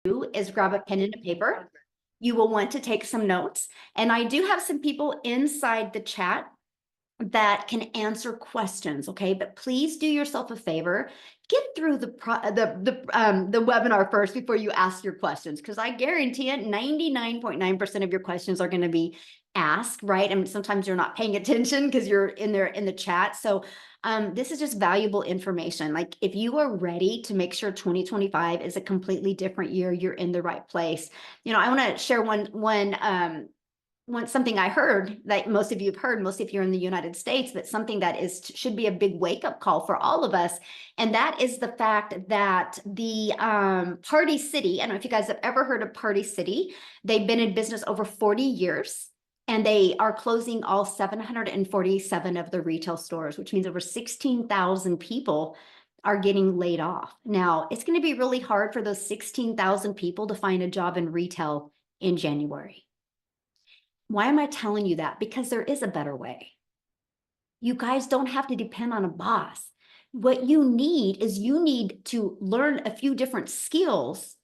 do is grab a pen and a paper. You will want to take some notes. And I do have some people inside the chat that can answer questions, okay? But please do yourself a favor, get through the webinar first before you ask your questions, because I guarantee it, 99.9% of your questions are going to be asked, right? And sometimes you're not paying attention because you're in there in the chat. So this is just valuable information. Like, if you are ready to make sure 2025 is a completely different year, you're in the right place. You know, I want to share something I heard that most of you have heard, most of you are in the United States, but something that should be a big wake-up call for all of us. And that is the fact that the Party City, I don't know if you guys have ever heard of Party City. They've been in business over 40 years, and they are closing all 747 of the retail stores, which means over 16,000 people are getting laid off. Now, it's going to be really hard for those 16,000 people to find a job in retail in January. Why am I telling you that? Because there is a better way. You guys don't have to depend on a boss. What you need is you need to learn a few different skills,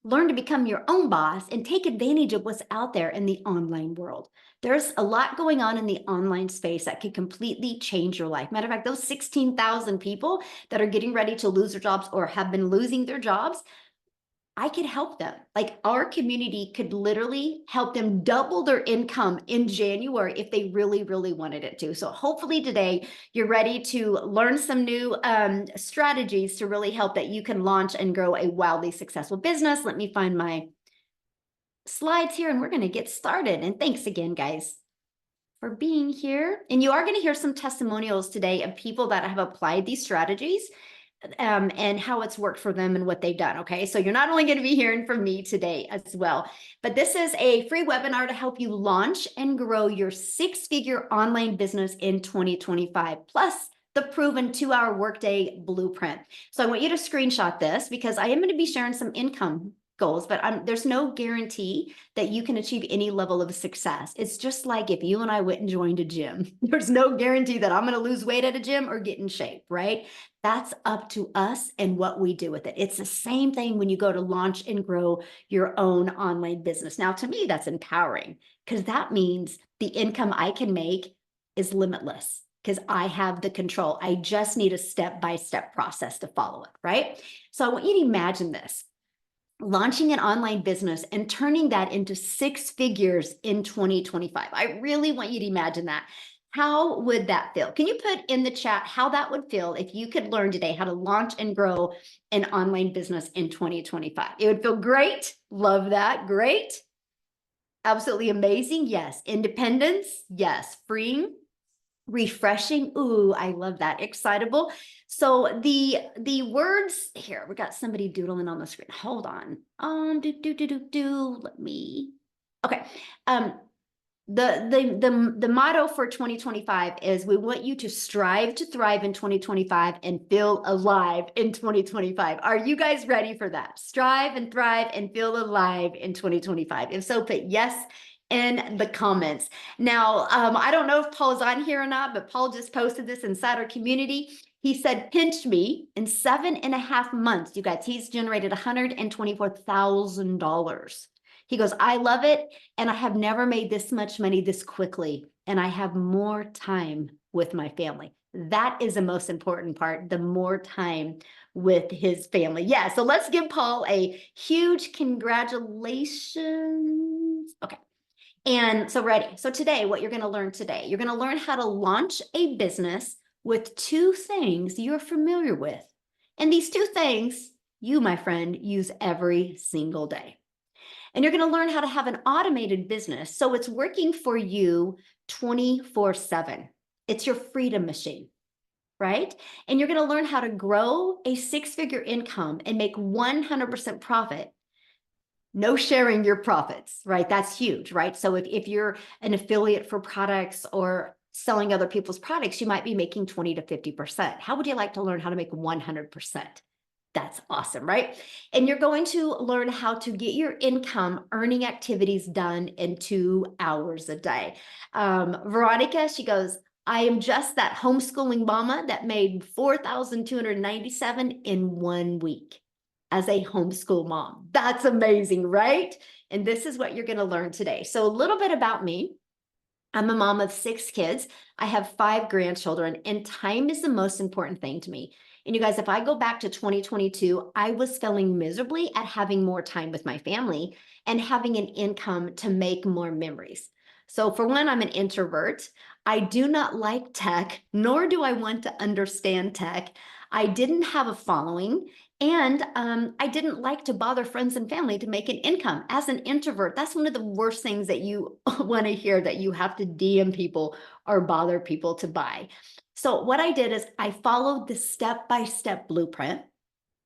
learn to become your own boss, and take advantage of what's out there in the online world. There's a lot going on in the online space that could completely change your life. Matter of fact, those 16,000 people that are getting ready to lose their jobs or have been losing their jobs, I could help them. Like, our community could literally help them double their income in January if they really, really wanted it to. So hopefully today you're ready to learn some new strategies to really help that you can launch and grow a wildly successful business. Let me find my slides here and we're going to get started. And thanks again, guys, for being here. And you are going to hear some testimonials today of people that have applied these strategies and how it's worked for them and what they've done. Okay, so you're not only going to be hearing from me today as well, but this is a free webinar to help you launch and grow your six-figure online business in 2025, plus the proven 2-hour workday blueprint. So I want you to screenshot this because I am going to be sharing some income goals, but there's no guarantee that you can achieve any level of success. It's just like if you and I went and joined a gym. There's no guarantee that I'm going to lose weight at a gym or get in shape, right? That's up to us and what we do with it. It's the same thing when you go to launch and grow your own online business. Now, to me, that's empowering because that means the income I can make is limitless because I have the control. I just need a step-by-step process to follow it, right? So I want you to imagine this. Launching an online business and turning that into 6 figures in 2025. I really want you to imagine that. How would that feel? Can you put in the chat how that would feel if you could learn today how to launch and grow an online business in 2025? It would feel great. Love that. Great. Absolutely amazing. Yes. Independence. Yes. Freeing. Refreshing. Ooh, I love that. Excitable. So the words here, we got somebody doodling on the screen. Hold on. Let me. Okay. The motto for 2025 is we want you to strive to thrive in 2025 and feel alive in 2025. Are you guys ready for that? Strive and thrive and feel alive in 2025. If so, put yes in the comments. Now, I don't know if Paul's on here or not, but Paul just posted this inside our community. He said, pinch me in 7.5 months. You guys, he's generated $124,000. He goes, I love it. And I have never made this much money this quickly. And I have more time with my family. That is the most important part, the more time with his family. Yeah, so let's give Paul a huge congratulations. Okay. And so ready. So today, what you're going to learn today, you're going to learn how to launch a business with 2 things you're familiar with. And these 2 things you, my friend, use every single day. And you're going to learn how to have an automated business so it's working for you 24/7. It's your freedom machine, right? And you're going to learn how to grow a 6-figure income and make 100% profit. No sharing your profits, right? That's huge, right? So if you're an affiliate for products or selling other people's products, you might be making 20 to 50%. How would you like to learn how to make 100%? That's awesome, right? And you're going to learn how to get your income earning activities done in 2 hours a day. Veronica, she goes, I am just that homeschooling mama that made $4,297 in 1 week. as a homeschool mom. That's amazing, right? And this is what you're going to learn today. So a little bit about me. I'm a mom of 6 kids. I have 5 grandchildren, and time is the most important thing to me. And you guys, if I go back to 2022, I was failing miserably at having more time with my family and having an income to make more memories. So for one, I'm an introvert. I do not like tech, nor do I want to understand tech. I didn't have a following, and I didn't like to bother friends and family to make an income. As an introvert, that's one of the worst things that you want to hear, that you have to DM people or bother people to buy. So what I did is I followed the step-by-step blueprint.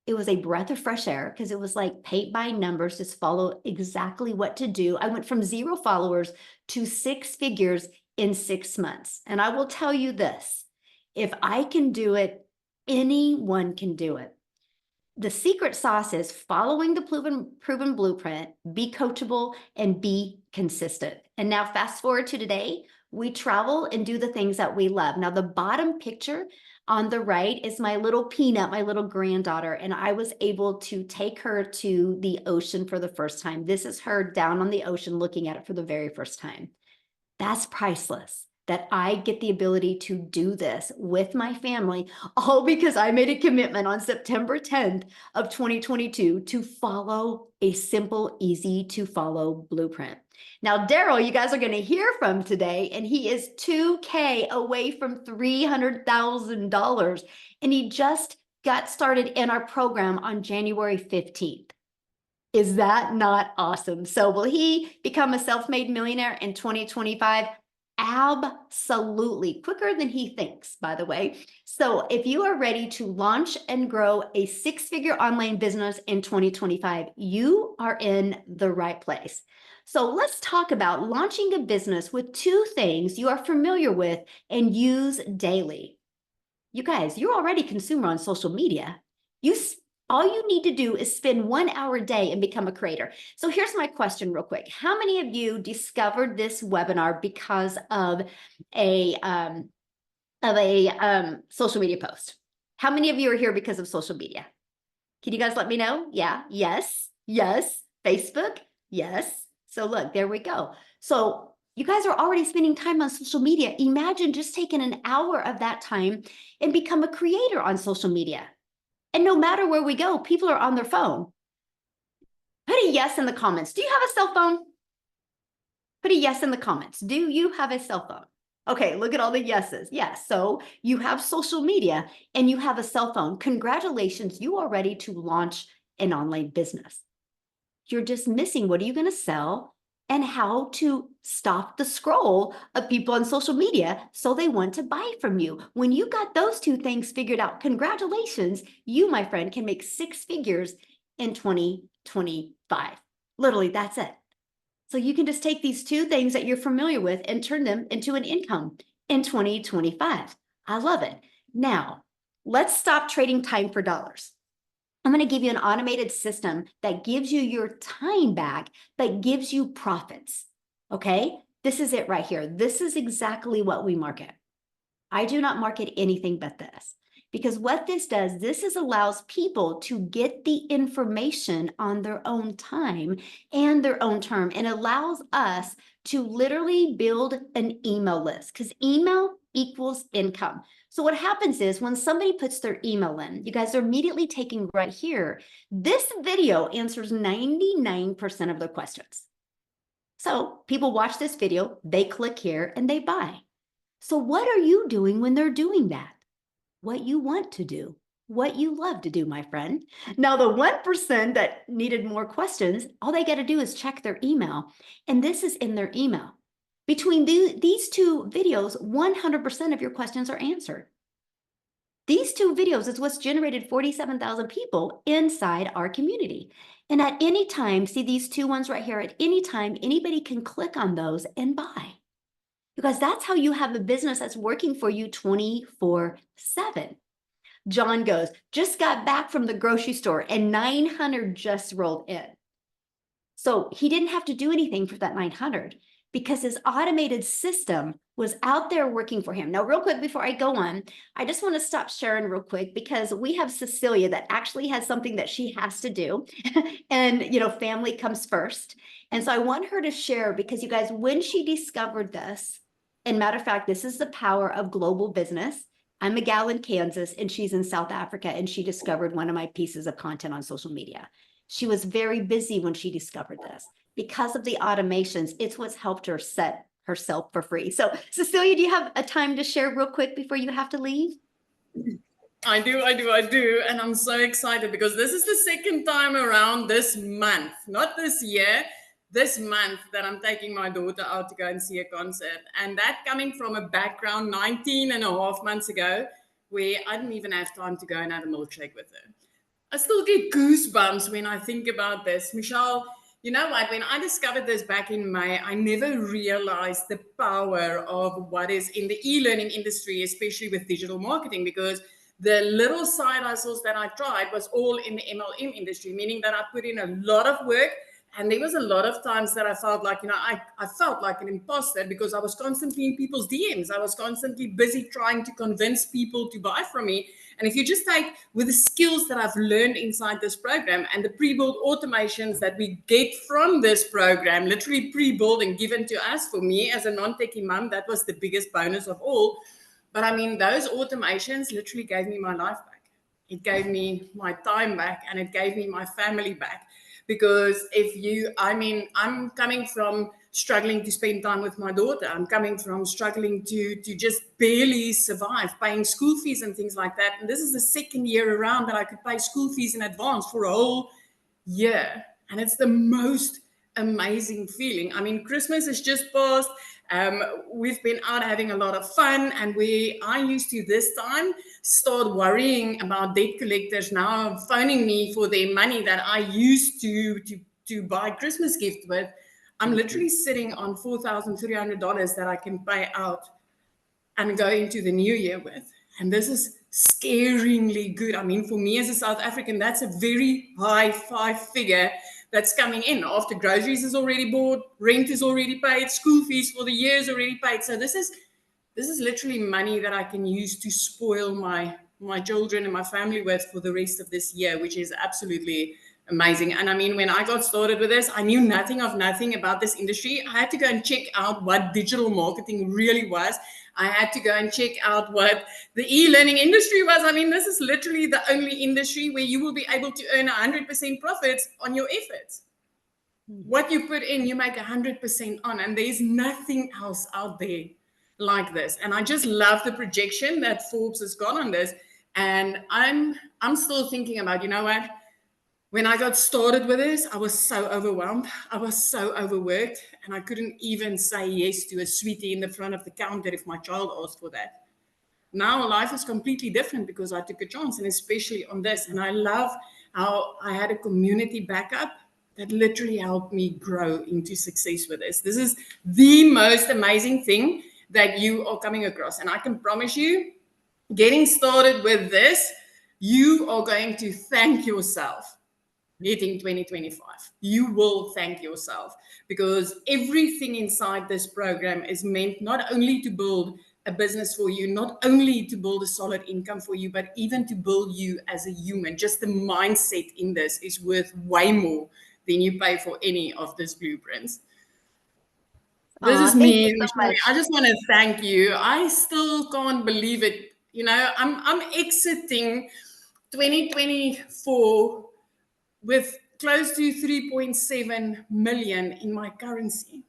It was a breath of fresh air because it was like paint by numbers, just follow exactly what to do. I went from 0 followers to 6 figures in 6 months. And I will tell you this, if I can do it, anyone can do it. The secret sauce is following the proven blueprint, be coachable, and be consistent. And now fast forward to today, we travel and do the things that we love. Now the bottom picture on the right is my little Peanut, my little granddaughter, and I was able to take her to the ocean for the first time. This is her down on the ocean looking at it for the very first time. That's priceless, that I get the ability to do this with my family, all because I made a commitment on September 10th of 2022 to follow a simple, easy to follow blueprint. Now, Daryl, you guys are going to hear from today, and he is $2K away from $300,000, and he just got started in our program on January 15th. Is that not awesome? So will he become a self-made millionaire in 2025? Absolutely. Quicker than he thinks, by the way. So if you are ready to launch and grow a 6-figure online business in 2025, you are in the right place. So let's talk about launching a business with 2 things you are familiar with and use daily. You guys, you're already a consumer on social media. All you need to do is spend 1 hour a day and become a creator. So here's my question real quick. How many of you discovered this webinar because of a social media post? How many of you are here because of social media? Can you guys let me know? Yeah, yes, yes. Facebook, yes. So look, there we go. So you guys are already spending time on social media. Imagine just taking an hour of that time and become a creator on social media. And no matter where we go, people are on their phone. Put a yes in the comments. Do you have a cell phone? Put a yes in the comments. Do you have a cell phone? Okay, look at all the yeses. Yes, so you have social media and you have a cell phone. Congratulations, you are ready to launch an online business. You're just missing what are you going to sell and how to stop the scroll of people on social media so they want to buy from you. When you got those 2 things figured out, congratulations, you, my friend, can make 6 figures in 2025. Literally, that's it. So you can just take these 2 things that you're familiar with and turn them into an income in 2025. I love it. Now, let's stop trading time for dollars. I'm going to give you an automated system that gives you your time back, but gives you profits. Okay, this is it right here. This is exactly what we market. I do not market anything but this, because what this does, allows people to get the information on their own time and their own term, and allows us to literally build an email list, because email equals income. So what happens is when somebody puts their email in, you guys are immediately taking right here. This video answers 99% of their questions. So people watch this video, they click here and they buy. So what are you doing when they're doing that? What you want to do, what you love to do, my friend. Now, the 1% that needed more questions, all they got to do is check their email. And this is in their email. Between these 2 videos, 100% of your questions are answered. These 2 videos is what's generated 47,000 people inside our community. And at any time, see these 2 ones right here, at any time, anybody can click on those and buy. Because that's how you have a business that's working for you 24/7. John goes, just got back from the grocery store and 900 just rolled in. So he didn't have to do anything for that 900. because his automated system was out there working for him. Now, real quick, before I go on, I just want to stop Sharon real quick because we have Cecilia that actually has something that she has to do. And, family comes first. And so I want her to share because you guys, when she discovered this, and matter of fact, this is the power of global business. I'm a gal in Kansas and she's in South Africa, and she discovered one of my pieces of content on social media. She was very busy when she discovered this. Because of the automations, it's what's helped her set herself for free. So Cecilia, do you have a time to share real quick before you have to leave? I do. And I'm so excited because this is the second time around this month, not this year, this month that I'm taking my daughter out to go and see a concert. And that coming from a background 19 and a half months ago, where I didn't even have time to go and have a milkshake with her. I still get goosebumps when I think about this. Michelle, you know what? When I discovered this back in May, I never realized the power of what is in the e-learning industry, especially with digital marketing, because the little side hustles that I tried was all in the MLM industry, meaning that I put in a lot of work. And there was a lot of times that I felt like, I felt like an imposter because I was constantly in people's DMs. I was constantly busy trying to convince people to buy from me. And if you just take with the skills that I've learned inside this program and the pre-built automations that we get from this program, literally pre-built and given to us, for me as a non-techie mom, that was the biggest bonus of all. But I mean, those automations literally gave me my life back. It gave me my time back and it gave me my family back. Because I'm coming from struggling to spend time with my daughter. I'm coming from struggling to just barely survive, paying school fees and things like that. And this is the second year around that I could pay school fees in advance for a whole year. And it's the most amazing feeling. I mean, Christmas is just passed. We've been out having a lot of fun, and I used to this time start worrying about debt collectors now phoning me for their money that I used to buy Christmas gift with. I'm literally sitting on $4,300 that I can pay out and go into the new year with. And this is scaringly good. I mean, for me as a South African, that's a very high 5-figure that's coming in after groceries is already bought, rent is already paid, school fees for the year is already paid. So this is literally money that I can use to spoil my children and my family with for the rest of this year, which is absolutely amazing. And I mean, when I got started with this, I knew nothing about this industry. I had to go and check out what digital marketing really was. I had to go and check out what the e-learning industry was. I mean, this is literally the only industry where you will be able to earn 100% profits on your efforts. What you put in, you make 100% on, and there's nothing else out there like this. And I just love the projection that Forbes has got on this. And I'm still thinking about, you know what? When I got started with this, I was so overwhelmed. I was so overworked, and I couldn't even say yes to a sweetie in the front of the counter if my child asked for that. Now life is completely different because I took a chance, and especially on this. And I love how I had a community backup that literally helped me grow into success with this. This is the most amazing thing that you are coming across. And I can promise you, getting started with this, you are going to thank yourself. Hitting 2025, you will thank yourself, because everything inside this program is meant not only to build a business for you, not only to build a solid income for you, but even to build you as a human. Just the mindset in this is worth way more than you pay for any of these blueprints. This is me. So I just want to thank you. I still can't believe it. I'm exiting 2024 with close to 3.7 million in my currency.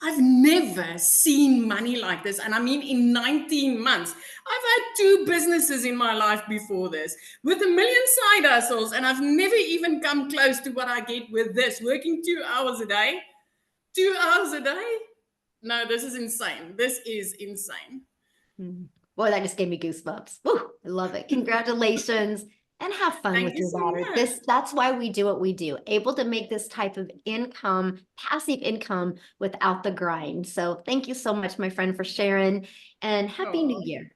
I've never seen money like this. And I mean, in 19 months, I've had 2 businesses in my life before this with 1 million side hustles. And I've never even come close to what I get with this, working 2 hours a day. 2 hours a day? No, this is insane. This is insane. Boy, that just gave me goosebumps. Woo, I love it. Congratulations. And have fun with your daughter. That's why we do what we do, able to make this type of income, passive income, without the grind. So thank you so much, my friend, for sharing, and Happy New Year.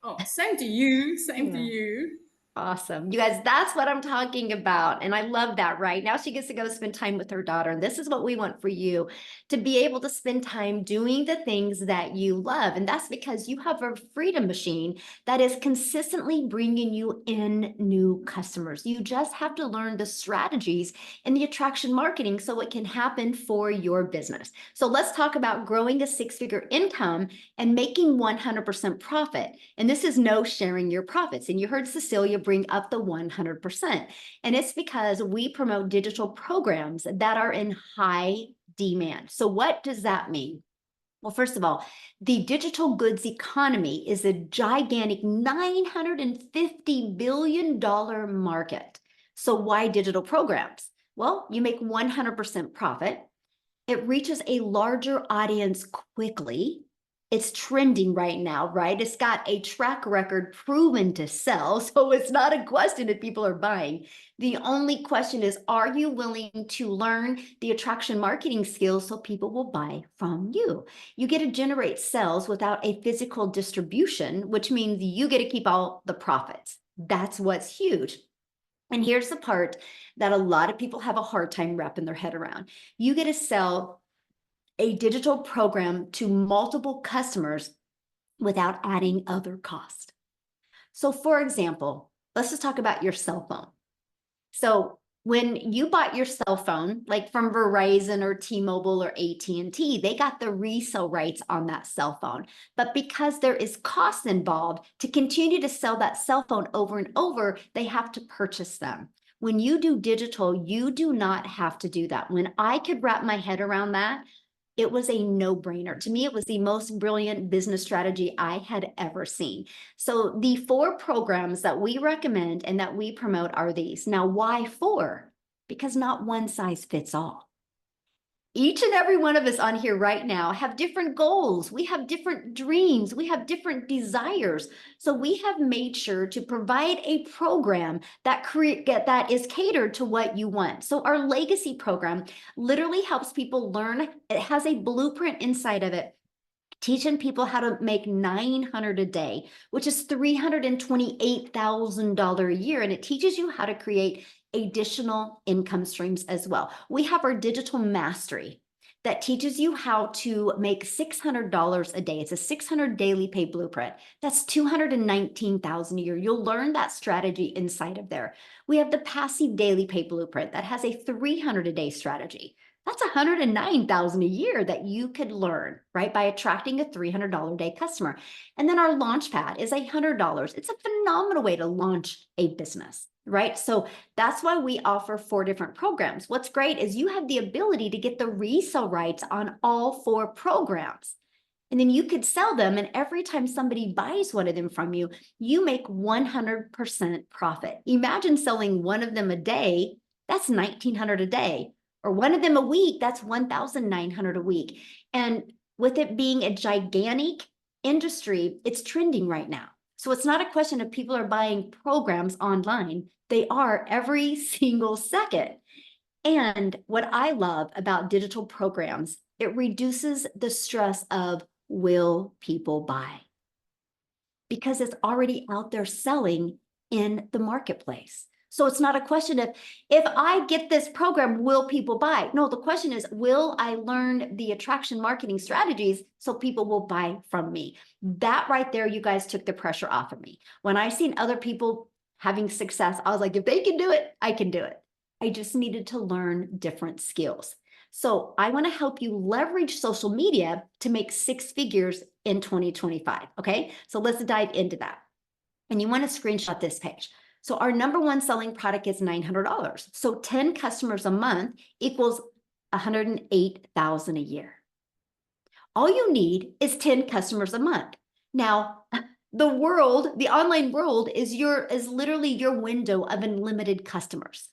Oh, same to you. Same to you. Awesome. You guys, that's what I'm talking about. And I love that, right? Now she gets to go spend time with her daughter. And this is what we want for you, to be able to spend time doing the things that you love. And that's because you have a freedom machine that is consistently bringing you in new customers. You just have to learn the strategies in the attraction marketing so it can happen for your business. So let's talk about growing a six-figure income and making 100% profit. And this is no sharing your profits. And you heard Cecilia bring up the 100%. And it's because we promote digital programs that are in high demand. So what does that mean? Well, first of all, the digital goods economy is a gigantic $950 billion market. So why digital programs? Well, you make 100% profit. It reaches a larger audience quickly. It's trending right now, right? It's got a track record proven to sell. So it's not a question if people are buying. The only question is, are you willing to learn the attraction marketing skills so people will buy from you? You get to generate sales without a physical distribution, which means you get to keep all the profits. That's what's huge. And here's the part that a lot of people have a hard time wrapping their head around. You get to sell a digital program to multiple customers without adding other cost. So for example, let's just talk about your cell phone. So when you bought your cell phone, like from Verizon or T-Mobile or AT&T, they got the resale rights on that cell phone. But because there is cost involved to continue to sell that cell phone over and over, they have to purchase them. When you do digital, you do not have to do that. When I could wrap my head around that, it was a no-brainer. To me, it was the most brilliant business strategy I had ever seen. So the 4 programs that we recommend and that we promote are these. Now, why 4? Because not one size fits all. Each and every one of us on here right now have different goals. We have different dreams. We have different desires. So we have made sure to provide a program that is catered to what you want. So our legacy program literally helps people learn. It has a blueprint inside of it, teaching people how to make $900 a day, which is $328,000 a year. And it teaches you how to create additional income streams as well. We have our digital mastery that teaches you how to make $600 a day. It's a 600 daily pay blueprint. That's $219,000 a year. You'll learn that strategy inside of there. We have the passive daily pay blueprint that has a 300 a day strategy. That's $109,000 a year that you could learn, right, by attracting a $300 a day customer. And then our Launchpad is $100. It's a phenomenal way to launch a business, right? So that's why we offer 4 different programs. What's great is you have the ability to get the resale rights on all 4 programs. And then you could sell them, and every time somebody buys one of them from you, you make 100% profit. Imagine selling one of them a day, that's $1,900 a day. Or one of them a week, that's $1,900 a week. And with it being a gigantic industry, it's trending right now. So it's not a question of people are buying programs online. They are every single second. And what I love about digital programs, it reduces the stress of, will people buy? Because it's already out there selling in the marketplace. So it's not a question of, if I get this program, will people buy? No, the question is, will I learn the attraction marketing strategies so people will buy from me? That right there, you guys took the pressure off of me. When I seen other people having success, I was like, if they can do it, I can do it. I just needed to learn different skills. So I want to help you leverage social media to make 6 figures in 2025. Okay, so let's dive into that. And you want to screenshot this page. So our number 1 selling product is $900. So 10 customers a month equals $108,000 a year. All you need is 10 customers a month. Now, the online world is literally your window of unlimited customers,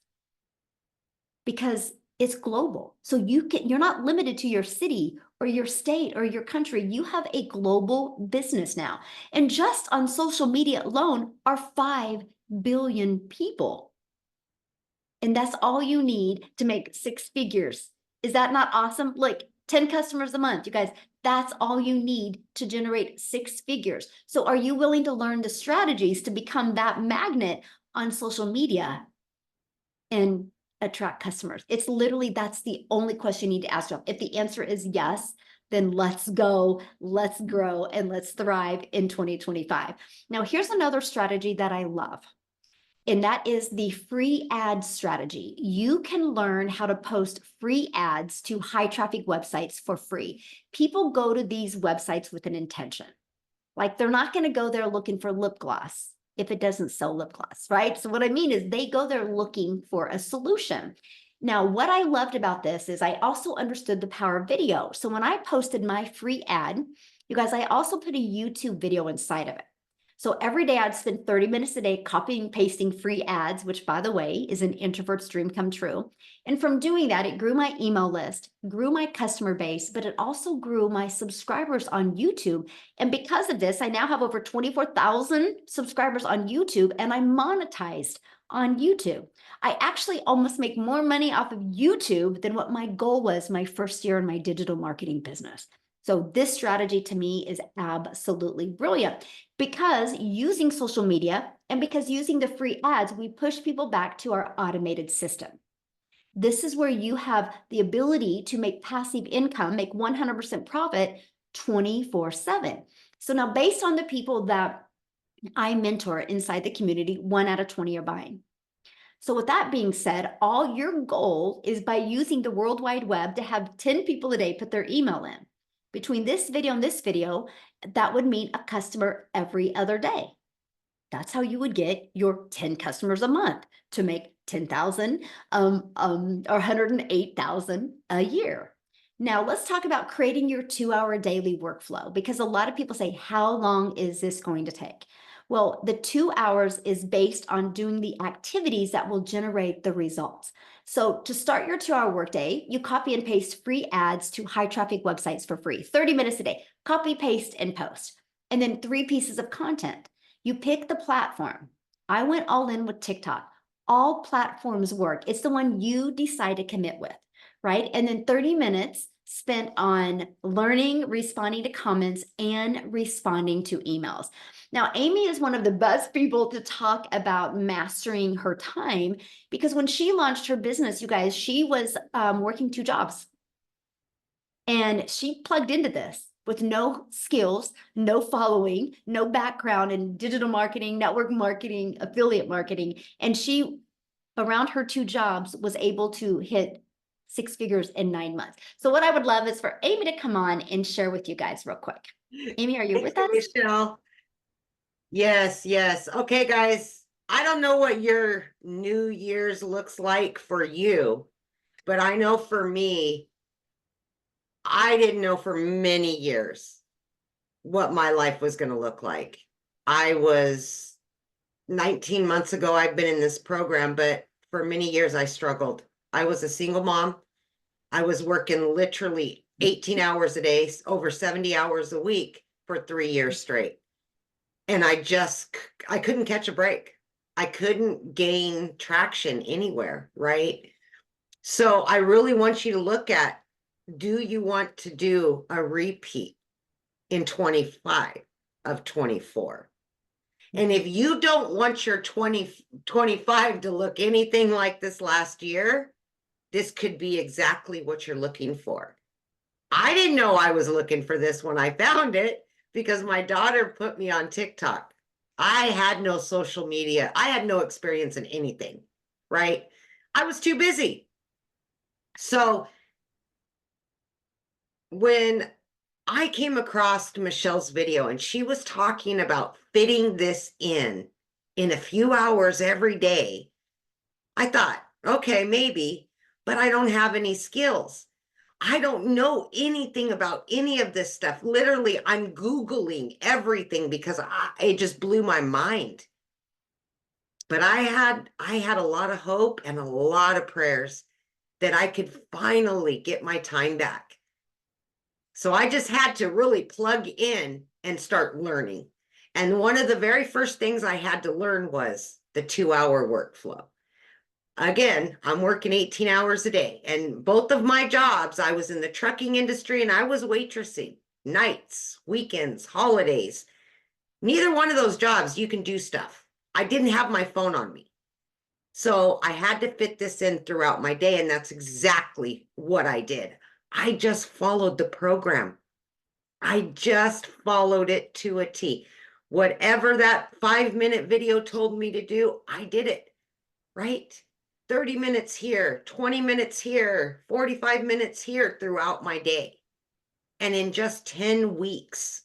because it's global. So you're not limited to your city or your state or your country. You have a global business now. And just on social media alone are 5 billion people. And that's all you need to make 6 figures. Is that not awesome? Like 10 customers a month, you guys, that's all you need to generate 6 figures. So are you willing to learn the strategies to become that magnet on social media and attract customers? It's literally, that's the only question you need to ask yourself. If the answer is yes, then let's go, let's grow, and let's thrive in 2025. Now, here's another strategy that I love, and that is the free ad strategy. You can learn how to post free ads to high traffic websites for free. People go to these websites with an intention. Like, they're not going to go there looking for lip gloss if it doesn't sell lip gloss, right? So what I mean is they go there looking for a solution. Now, what I loved about this is I also understood the power of video. So when I posted my free ad, you guys, I also put a YouTube video inside of it. So every day I'd spend 30 minutes a day copying, pasting free ads, which, by the way, is an introvert's dream come true. And from doing that, it grew my email list, grew my customer base, but it also grew my subscribers on YouTube. And because of this, I now have over 24,000 subscribers on YouTube, and I'm monetized on YouTube. I actually almost make more money off of YouTube than what my goal was my first year in my digital marketing business. So this strategy to me is absolutely brilliant, because using social media and because using the free ads, we push people back to our automated system. This is where you have the ability to make passive income, make 100% profit 24/7. So now, based on the people that I mentor inside the community, 1 out of 20 are buying. So with that being said, all your goal is by using the World Wide Web to have 10 people a day put their email in. Between this video and this video, that would mean a customer every other day. That's how you would get your 10 customers a month to make 10,000 or 108,000 a year. Now let's talk about creating your 2-hour daily workflow, because a lot of people say, how long is this going to take? Well, the 2 hours is based on doing the activities that will generate the results. So to start your 2-hour workday, you copy and paste free ads to high traffic websites for free, 30 minutes a day, copy, paste, and post. And then 3 pieces of content. You pick the platform. I went all in with TikTok. All platforms work. It's the one you decide to commit with, right? And then 30 minutes spent on learning, responding to comments, and responding to emails. Now, Amy is one of the best people to talk about mastering her time, because when she launched her business, you guys, she was working 2 jobs. And she plugged into this with no skills, no following, no background in digital marketing, network marketing, affiliate marketing. And she, around her 2 jobs, was able to hit 6 figures in 9 months. So what I would love is for Amy to come on and share with you guys real quick. Amy, are you with us? Michelle. Yes, yes. Okay, guys. I don't know what your New Year's looks like for you, but I know for me, I didn't know for many years what my life was going to look like. I was 19 months ago, I've been in this program, but for many years I struggled. I was a single mom. I was working literally 18 hours a day, over 70 hours a week for 3 years straight. And I couldn't catch a break. I couldn't gain traction anywhere, right? So I really want you to look at, do you want to do a repeat in 25 of 24? And if you don't want your 2025 to look anything like this last year, this could be exactly what you're looking for. I didn't know I was looking for this when I found it, because my daughter put me on TikTok. I had no social media. I had no experience in anything, right? I was too busy. So when I came across Michelle's video and she was talking about fitting this in a few hours every day, I thought, okay, maybe, but I don't have any skills. I don't know anything about any of this stuff. Literally, I'm Googling everything because it just blew my mind. But I had a lot of hope and a lot of prayers that I could finally get my time back. So I just had to really plug in and start learning. And one of the very first things I had to learn was the 2-hour workflow. Again, I'm working 18 hours a day, and both of my jobs, I was in the trucking industry and I was waitressing, nights, weekends, holidays. Neither one of those jobs, you can do stuff. I didn't have my phone on me. So I had to fit this in throughout my day, and that's exactly what I did. I just followed the program. I just followed it to a T. Whatever that 5-minute video told me to do, I did it, right? 30 minutes here, 20 minutes here, 45 minutes here throughout my day. And in just 10 weeks,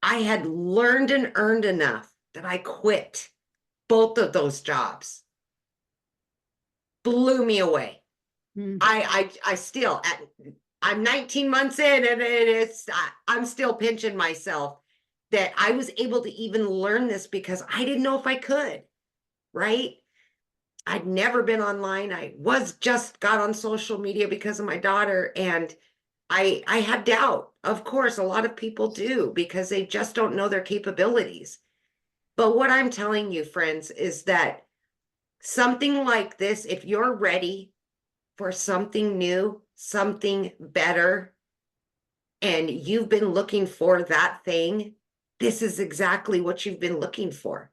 I had learned and earned enough that I quit both of those jobs. Blew me away. Mm. I still, I'm 19 months in, and I'm still pinching myself that I was able to even learn this because I didn't know if I could, right? I'd never been online. I got on social media because of my daughter, and I had doubt. Of course, a lot of people do because they just don't know their capabilities. But what I'm telling you, friends, is that something like this, if you're ready for something new, something better, and you've been looking for that thing, this is exactly what you've been looking for.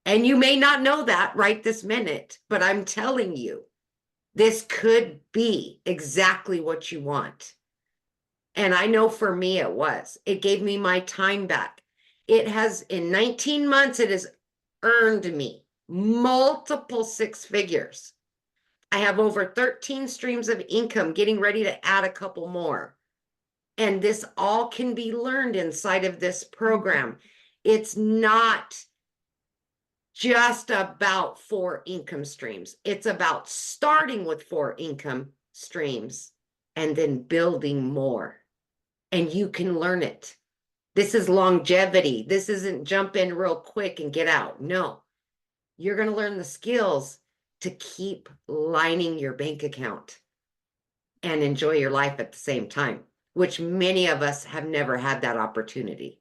And you may not know that right this minute, but I'm telling you, this could be exactly what you want. And I know for me it was. It gave me my time back. It has, in 19 months, it has earned me multiple 6 figures. I have over 13 streams of income, getting ready to add a couple more. And this all can be learned inside of this program. It's not just about 4 income streams. It's about starting with 4 income streams and then building more. And you can learn it. This is longevity. This isn't jump in real quick and get out. No, you're going to learn the skills to keep lining your bank account and enjoy your life at the same time, which many of us have never had that opportunity.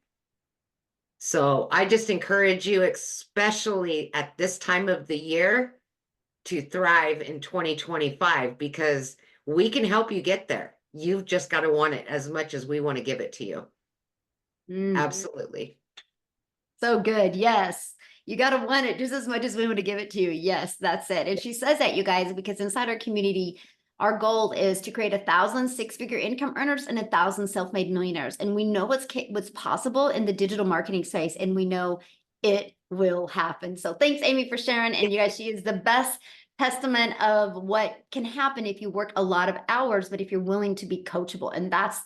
So I just encourage you, especially at this time of the year, to thrive in 2025, because we can help you get there. You've just got to want it as much as we want to give it to you. Mm. Absolutely. So good. Yes. You got to want it just as much as we want to give it to you. Yes, that's it. And she says that, you guys, because inside our community, our goal is to create 1,000 6-figure income earners and 1,000 self-made millionaires. And we know what's possible in the digital marketing space, and we know it will happen. So thanks, Amy, for sharing. And you guys, she is the best testament of what can happen if you work a lot of hours, but if you're willing to be coachable. And that's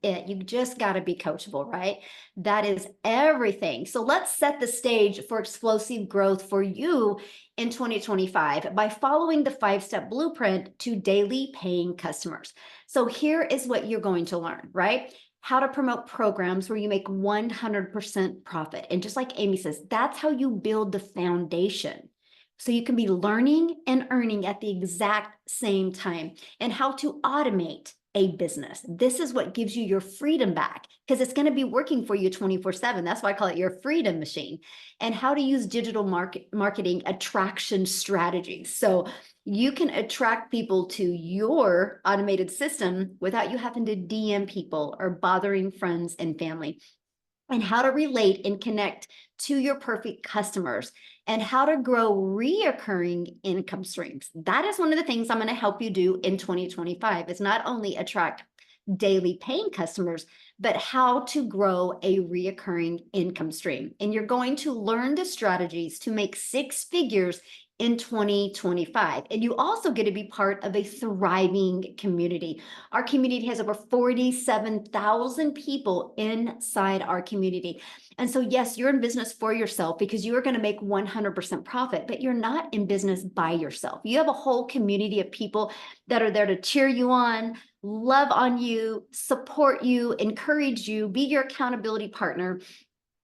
it. You just got to be coachable, right? That is everything. So let's set the stage for explosive growth for you in 2025 by following the 5-step blueprint to daily paying customers. So here is what you're going to learn, right? How to promote programs where you make 100% profit. And just like Amy says, that's how you build the foundation. So you can be learning and earning at the exact same time, and how to automate a business. This is what gives you your freedom back, because it's going to be working for you 24/7. That's why I call it your freedom machine. And how to use digital marketing attraction strategies. So you can attract people to your automated system without you having to DM people or bothering friends and family. And how to relate and connect to your perfect customers, and how to grow reoccurring income streams. That is one of the things I'm going to help you do in 2025, is not only attract daily paying customers, but how to grow a reoccurring income stream. And you're going to learn the strategies to make 6 figures in 2025. And you also get to be part of a thriving community. Our community has over 47,000 people inside our community. And so, yes, you're in business for yourself because you are going to make 100% profit, but you're not in business by yourself. You have a whole community of people that are there to cheer you on, love on you, support you, encourage you, be your accountability partner.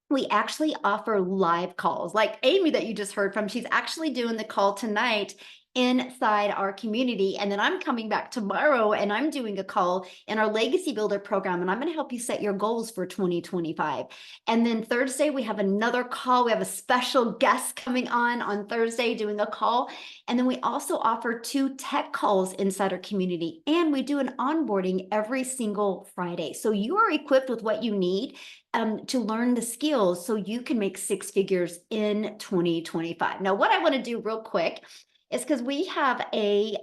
We actually offer live calls, like Amy that you just heard from. She's actually doing the call tonight inside our community. And then I'm coming back tomorrow and I'm doing a call in our Legacy Builder program, and I'm going to help you set your goals for 2025. And then Thursday, we have another call. We have a special guest coming on Thursday doing a call. And then we also offer 2 tech calls inside our community, and we do an onboarding every single Friday. So you are equipped with what you need to learn the skills so you can make 6 figures in 2025. Now, what I want to do real quick is because we have a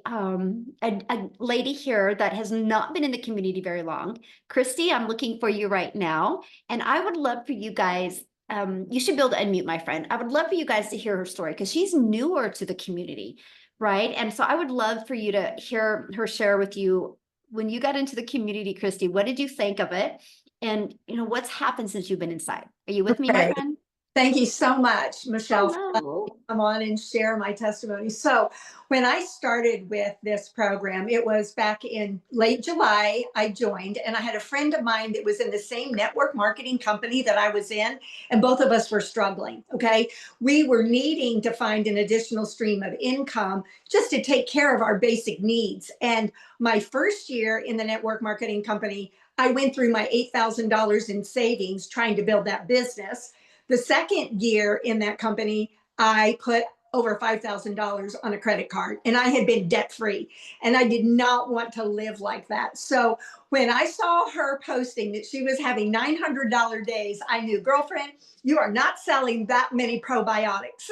lady here that has not been in the community very long. Christy, I'm looking for you right now. And I would love for you guys, you should be able to unmute, my friend. I would love for you guys to hear her story because she's newer to the community, right? And so I would love for you to hear her share with you, when you got into the community, Christy, what did you think of it? And what's happened since you've been inside? Are you with me, my Okay. friend? Thank you so much, Michelle, for Hello. come on and share my testimony. So when I started with this program, it was back in late July, I joined, and I had a friend of mine that was in the same network marketing company that I was in, and both of us were struggling, okay? We were needing to find an additional stream of income just to take care of our basic needs. And my first year in the network marketing company, I went through my $8,000 in savings trying to build that business. The second year in that company, I put over $5,000 on a credit card, and I had been debt free, and I did not want to live like that. So when I saw her posting that she was having $900 days, I knew, girlfriend, you are not selling that many probiotics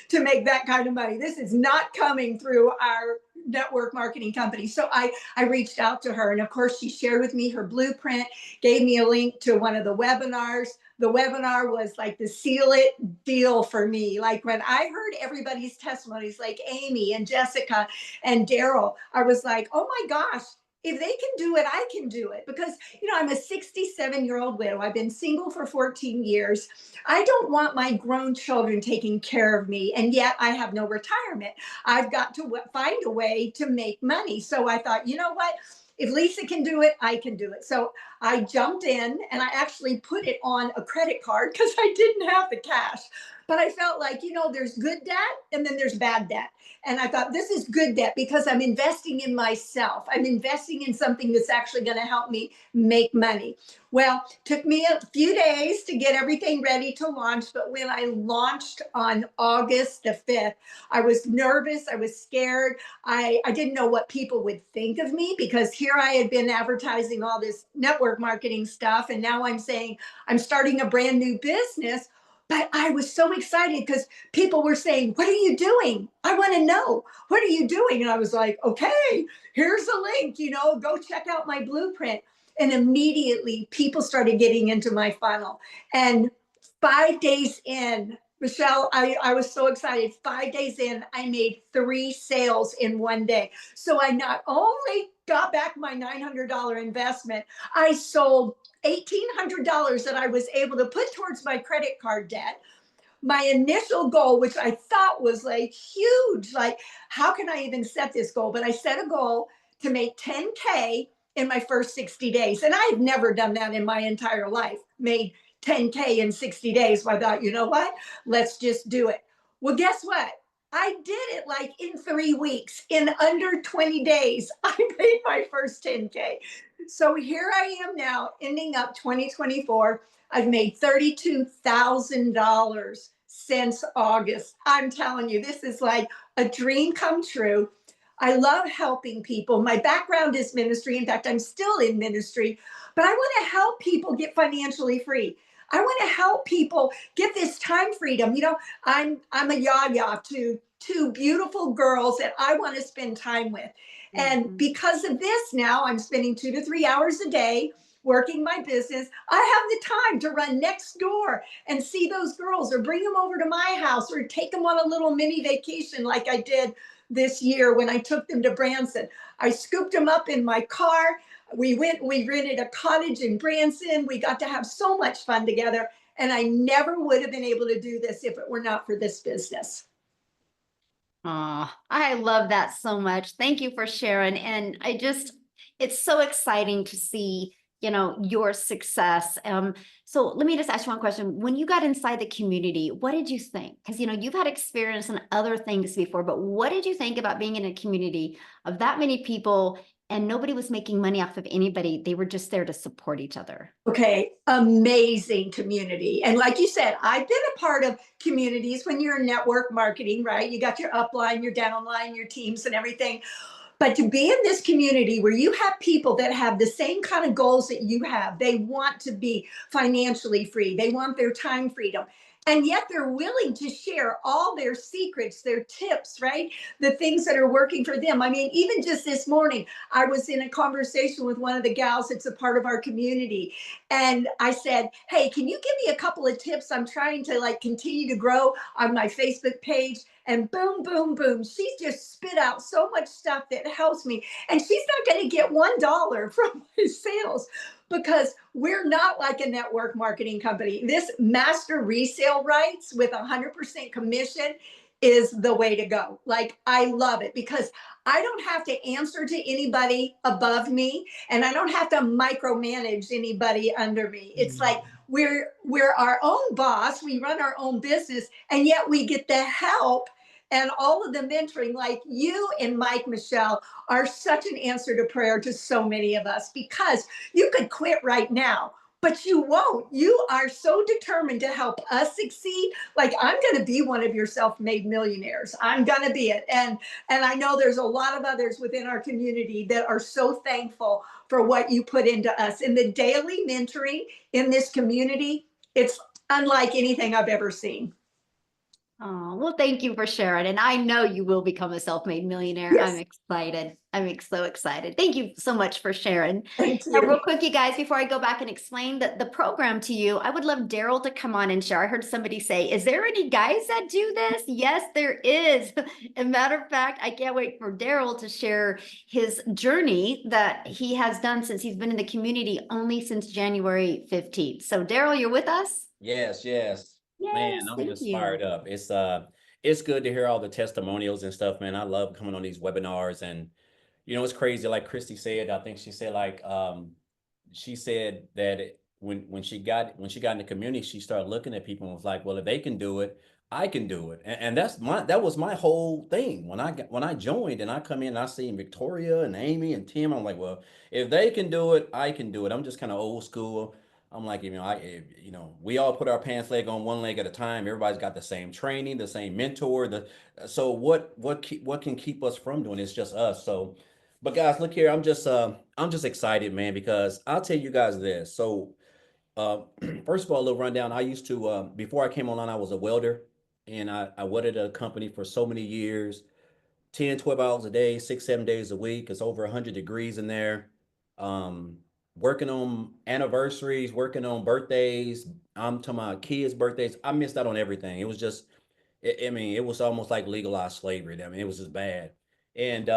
to make that kind of money. This is not coming through our network marketing company. So I reached out to her, and of course she shared with me her blueprint, gave me a link to one of the webinars. The webinar was like the seal it deal for me. Like when I heard everybody's testimonies, like Amy and Jessica and Daryl, I was like, oh my gosh, if they can do it, I can do it. Because, I'm a 67-year-old widow. I've been single for 14 years. I don't want my grown children taking care of me. And yet I have no retirement. I've got to find a way to make money. So I thought, you know what? If Lisa can do it, I can do it. So I jumped in and I actually put it on a credit card because I didn't have the cash. But I felt like, there's good debt and then there's bad debt. And I thought, this is good debt because I'm investing in myself. I'm investing in something that's actually going to help me make money. Well, took me a few days to get everything ready to launch. But when I launched on August the 5th, I was nervous. I was scared. I didn't know what people would think of me because here I had been advertising all this network marketing stuff. And now I'm saying I'm starting a brand new business. But I was so excited because people were saying, what are you doing? I want to know. What are you doing? And I was like, okay, here's a link, go check out my blueprint. And immediately people started getting into my funnel. And 5 days in, Michelle, I was so excited. 5 days in, I made 3 sales in one day. So I not only got back my $900 investment, I sold $1,800 that I was able to put towards my credit card debt. My initial goal, which I thought was like huge, like how can I even set this goal? But I set a goal to make 10K in my first 60 days. And I had never done that in my entire life, made 10K in 60 days. So I thought, you know what? Let's just do it. Well, guess what? I did it like in 3 weeks. In under 20 days, I made my first 10K. So here I am now, ending up 2024. I've made $32,000 since August. I'm telling you, this is like a dream come true. I love helping people. My background is ministry. In fact, I'm still in ministry, but I want to help people get financially free. I want to help people get this time freedom. I'm a yaya to 2 beautiful girls that I want to spend time with. And because of this, now I'm spending 2 to 3 hours a day working my business. I have the time to run next door and see those girls or bring them over to my house or take them on a little mini vacation like I did this year when I took them to Branson. I scooped them up in my car. We rented a cottage in Branson. We got to have so much fun together. And I never would have been able to do this if it were not for this business. Oh, I love that so much. Thank you for sharing. And it's so exciting to see, your success. So let me just ask you one question. When you got inside the community, what did you think? Because, you've had experience in other things before, but what did you think about being in a community of that many people and nobody was making money off of anybody? They were just there to support each other. Okay, amazing community. And like you said, I've been a part of communities when you're in network marketing, right? You got your upline, your downline, your teams and everything. But to be in this community where you have people that have the same kind of goals that you have, they want to be financially free, they want their time freedom. And yet they're willing to share all their secrets, their tips, right? The things that are working for them. I mean, even just this morning, I was in a conversation with one of the gals that's a part of our community. And I said, hey, can you give me a couple of tips? I'm trying to continue to grow on my Facebook page. And boom, boom, boom. She just spit out so much stuff that helps me. And she's not going to get $1 from my sales because we're not like a network marketing company. This master resale rights with 100% commission is the way to go. I love it because I don't have to answer to anybody above me and I don't have to micromanage anybody under me. It's like we're our own boss. We run our own business and yet we get the help and all of the mentoring. Like you and Mike Michelle are such an answer to prayer to so many of us because you could quit right now, but you won't. You are so determined to help us succeed. I'm going to be one of your self-made millionaires. I'm going to be it. And I know there's a lot of others within our community that are so thankful for what you put into us. And the daily mentoring in this community, it's unlike anything I've ever seen. Oh, well, thank you for sharing. And I know you will become a self-made millionaire. Yes. I'm excited. I'm so excited. Thank you so much for sharing. Thank Now, you. real quick, you guys, before I go back and explain the program to you, I would love Daryl to come on and share. I heard somebody say, is there any guys that do this? Yes, there is. As a matter of fact, I can't wait for Daryl to share his journey that he has done since he's been in the community only since January 15th. So Daryl, you're with us? Yes, yes. Man, Yes, I'm thank just you. fired up. It's good to hear all the testimonials and stuff, man. I love coming on these webinars and it's crazy. Like Christy said, I think she said she said that when she got in the community, she started looking at people and was like, well, if they can do it, I can do it. And that was my whole thing. When I joined and I come in and I see Victoria and Amy and Tim, I'm like, well, if they can do it, I can do it. I'm just kind of old school. I'm like, we all put our pants leg on one leg at a time. Everybody's got the same training, the same mentor. So what can keep us from doing it? It's just us. So, but guys, look here. I'm just excited, man, because I'll tell you guys this. So, first of all, a little rundown. I used to before I came online, I was a welder, and I welded at a company for so many years, 10, 12 hours a day, 6, 7 days a week. It's over 100 degrees in there. Working on anniversaries, working on birthdays. I'm talking about kids' birthdays. I missed out on everything. It was just, it was almost like legalized slavery. I mean, it was just bad. And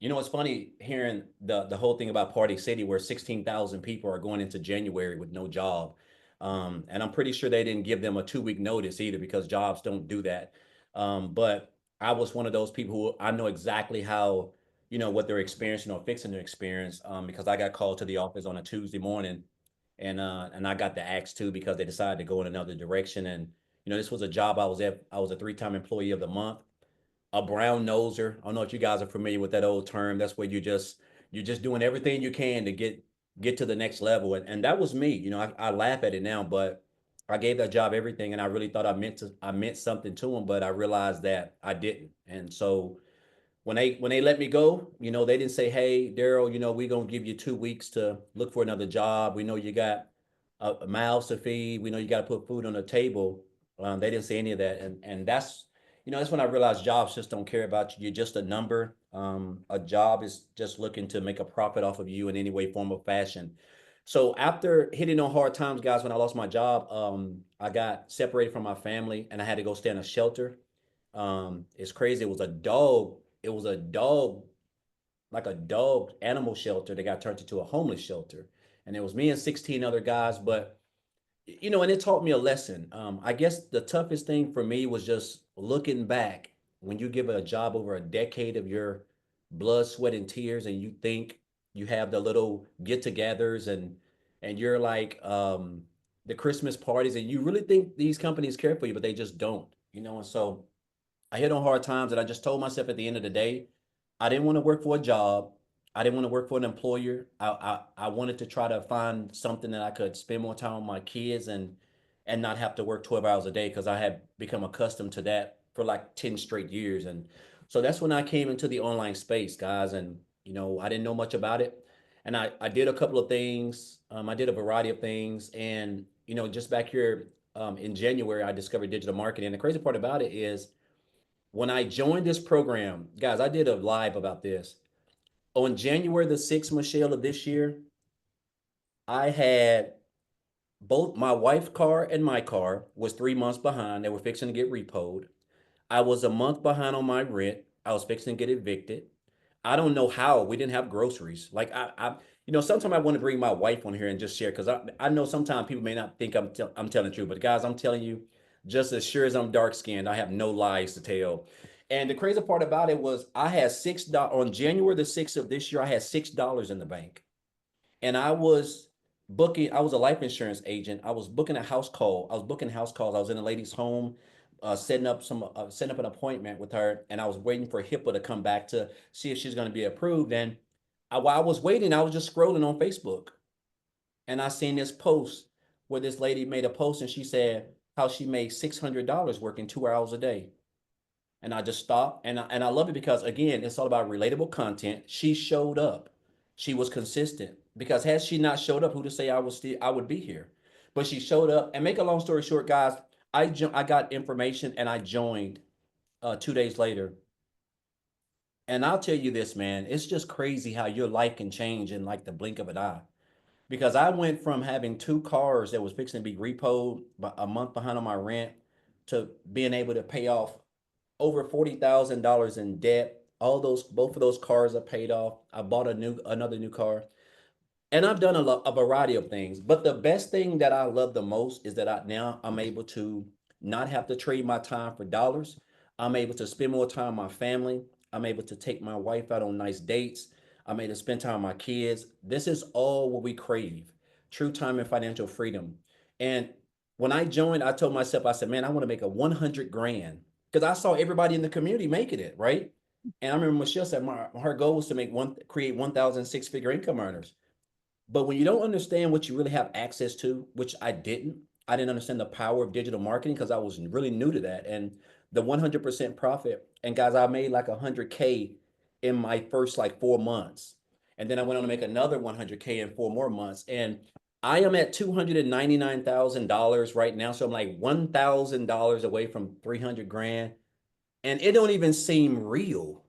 it's funny hearing the whole thing about Party City, where 16,000 people are going into January with no job. And I'm pretty sure they didn't give them a 2-week notice either, because jobs don't do that. But I was one of those people who I know exactly how, what they're experiencing or fixing to experience, because I got called to the office on a Tuesday morning, and I got the axe too, because they decided to go in another direction. And this was a job I was at. I was a 3-time employee of the month, a brown noser. I don't know if you guys are familiar with that old term. That's where you're just doing everything you can to get to the next level. And that was me. I laugh at it now, but I gave that job everything, and I really thought I meant something to them, but I realized that I didn't. And so when they let me go, they didn't say, hey, Daryl, we're going to give you 2 weeks to look for another job. We know you got a mouths to feed. We know you got to put food on the table. They didn't say any of that. And that's when I realized jobs just don't care about you. You're just a number. A job is just looking to make a profit off of you in any way, form, or fashion. So after hitting on hard times, guys, when I lost my job, I got separated from my family and I had to go stay in a shelter. It's crazy. It was a dog, like a dog animal shelter that got turned into a homeless shelter. And it was me and 16 other guys. But, and it taught me a lesson. I guess the toughest thing for me was just looking back when you give a job over a decade of your blood, sweat, and tears, and you think you have the little get-togethers and and you're like the Christmas parties, and you really think these companies care for you, but they just don't, you know. And so I hit on hard times, and I just told myself at the end of the day, I didn't want to work for a job. I didn't want to work for an employer. I wanted to try to find something that I could spend more time with my kids and not have to work 12 hours a day, because I had become accustomed to that for like 10 straight years. And so that's when I came into the online space, guys. And, you know, I didn't know much about it. And I did a couple of things. I did a variety of things. And, you know, just back here in January, I discovered digital marketing. And the crazy part about it is when I joined this program, guys, I did a live about this. On January the 6th, Michelle, of this year, I had both my wife's car and my car was 3 months behind. They were fixing to get repoed. I was a month behind on my rent. I was fixing to get evicted. I don't know how we didn't have groceries. Like you know, sometimes I want to bring my wife on here and just share, because I know sometimes people may not think I'm telling the truth, but guys, I'm telling you, just as sure as I'm dark skinned, I have no lies to tell. And the crazy part about it was I had $6 on January the 6th of this year. I had $6 in the bank, and I was booking. I was a life insurance agent. I was booking a house call. I was booking house calls. I was in a lady's home, setting up an appointment with her, and I was waiting for HIPAA to come back to see if she's going to be approved. And while I was waiting, I was just scrolling on Facebook, and I seen this post where this lady made a post, and she said how she made $600 working 2 hours a day. And I just stopped, and I love it because, again, it's all about relatable content. She showed up. She was consistent, because had she not showed up, who to say I would be here? But she showed up. And make a long story short, guys, I got information and I joined 2 days later. And I'll tell you this, man, it's just crazy how your life can change in like the blink of an eye. Because I went from having two cars that was fixing to be repoed, a month behind on my rent, to being able to pay off over $40,000 in debt. Both of those cars are paid off. I bought another new car, and I've done a variety of things. But the best thing that I love the most is that I'm able to not have to trade my time for dollars. I'm able to spend more time with my family. I'm able to take my wife out on nice dates. I'm able to spend time with my kids. This is all what we crave: true time and financial freedom. And when I joined, I told myself, I said, man, I want to make a 100 grand, because I saw everybody in the community making it, right? And I remember Michelle said her goal was to create 1,000 six-figure income earners. But when you don't understand what you really have access to, which I didn't understand the power of digital marketing, because I was really new to that. And the 100% profit. And guys, I made like 100K in my first like 4 months. And then I went on to make another 100K in 4 more months. And I am at $299,000 right now. So I'm like $1,000 away from 300 grand. And it don't even seem real.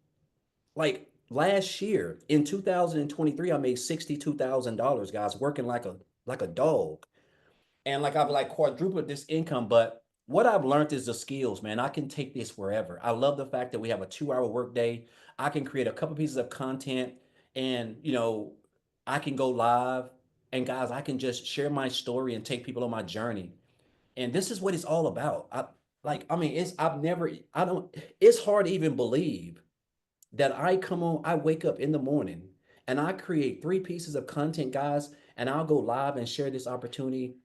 Like last year in 2023, I made $62,000, guys, working like a dog. And like I've like quadrupled this income. But what I've learned is the skills, man. I can take this wherever. I love the fact that we have a 2 hour workday. I can create a couple pieces of content, and you know, I can go live. And guys, I can just share my story and take people on my journey. And this is what it's all about. I mean, it's hard to even believe that I wake up in the morning and I create 3 pieces of content, guys, and I'll go live and share this opportunity.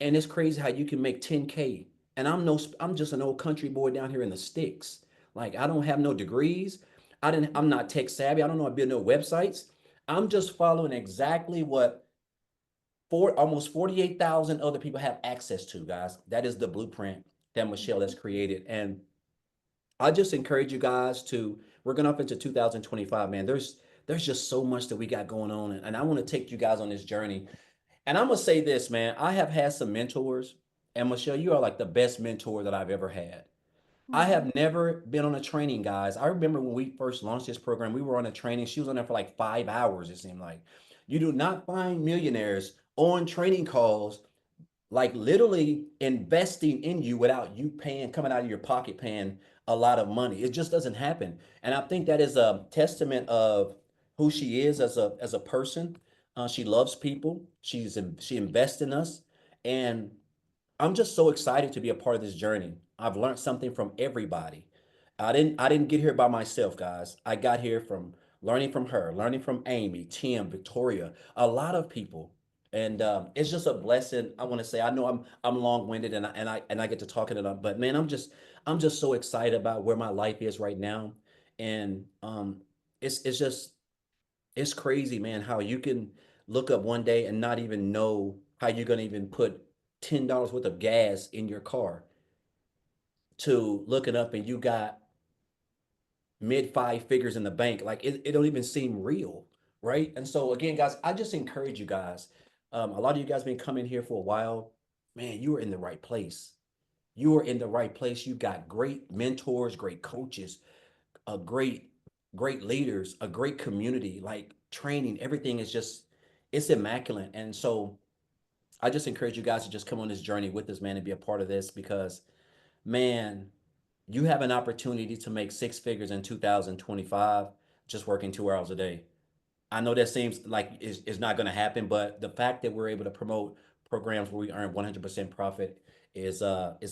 And it's crazy how you can make 10K. And I'm just an old country boy down here in the sticks. Like I don't have no degrees. I'm not tech savvy. I don't know how to build no websites. I'm just following exactly what almost 48,000 other people have access to, guys. That is the blueprint that Michelle has created. And I just encourage you guys we're going up into 2025, man. There's just so much that we got going on. And I want to take you guys on this journey. And I'm going to say this, man. I have had some mentors, and Michelle, you are like the best mentor that I've ever had. I have never been on a training, guys. I remember when we first launched this program, we were on a training. She was on there for like 5 hours, it seemed like. You do not find millionaires on training calls, like literally investing in you without you coming out of your pocket, paying a lot of money. It just doesn't happen. And I think that is a testament of who she is as a person. She loves people. She invests in us. And I'm just so excited to be a part of this journey. I've learned something from everybody. I didn't get here by myself, guys. I got here from learning from her, learning from Amy, Tim, Victoria, a lot of people. And it's just a blessing. I want to say, I know I'm long-winded and I get to talking it up, but man, I'm just so excited about where my life is right now. And it's just it's crazy, man, how you can look up one day and not even know how you're gonna even put $10 worth of gas in your car, to looking up and you got mid five figures in the bank. Like it don't even seem real, right? And so again, guys, I just encourage you guys. A lot of you guys been coming here for a while. Man, you are in the right place. You are in the right place. You got great mentors, great coaches, a great leaders, a great community, like training. Everything is just it's immaculate. And so I just encourage you guys to just come on this journey with us, man, and be a part of this because, man, you have an opportunity to make six figures in 2025 just working 2 hours a day. I know that seems like is not going to happen, but the fact that we're able to promote programs where we earn 100% profit is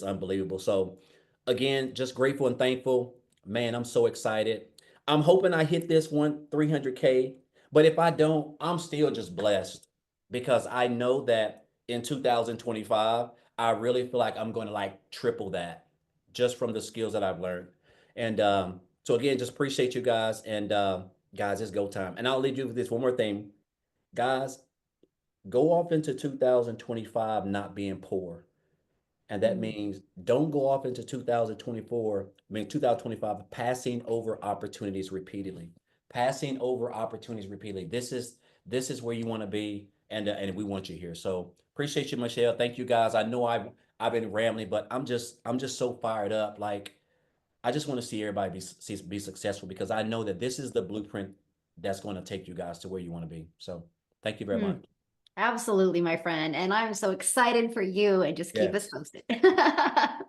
unbelievable. So again, just grateful and thankful. Man, I'm so excited. I'm hoping I hit this one 300K, but if I don't, I'm still just blessed because I know that in 2025, I really feel like I'm going to like triple that just from the skills that I've learned. And so again, just appreciate you guys. And guys, it's go time. And I'll leave you with this one more thing. Guys, go off into 2025 not being poor. And that means don't go off into 2025 passing over opportunities repeatedly. Passing over opportunities repeatedly. This is where you want to be, and we want you here. So appreciate you, Michelle. Thank you, guys. I know I've been rambling, but I'm just so fired up. Like I just want to see everybody be successful because I know that this is the blueprint that's going to take you guys to where you want to be. So thank you very Mm. much. Absolutely, my friend. And I'm so excited for you and just keep us Yes. posted. I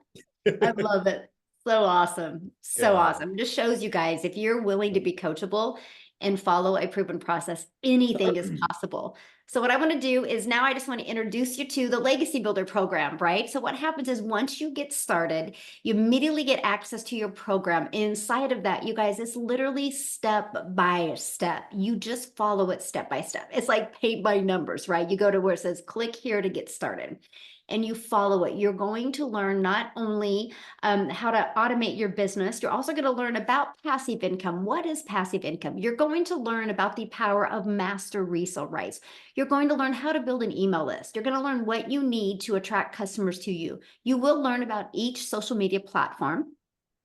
love it. So awesome. So Yeah. awesome. Just shows you guys if you're willing to be coachable and follow a proven process, anything is possible. So what I want to do is now I just want to introduce you to the Legacy Builder program, right? So what happens is once you get started, you immediately get access to your program. Inside of that, you guys, it's literally step by step. You just follow it step by step. It's like paint by numbers, right? You go to where it says click here to get started and you follow it. You're going to learn not only how to automate your business, you're also going to learn about passive income. What is passive income? You're going to learn about the power of master resale rights. You're going to learn how to build an email list. You're going to learn what you need to attract customers to you. You will learn about each social media platform.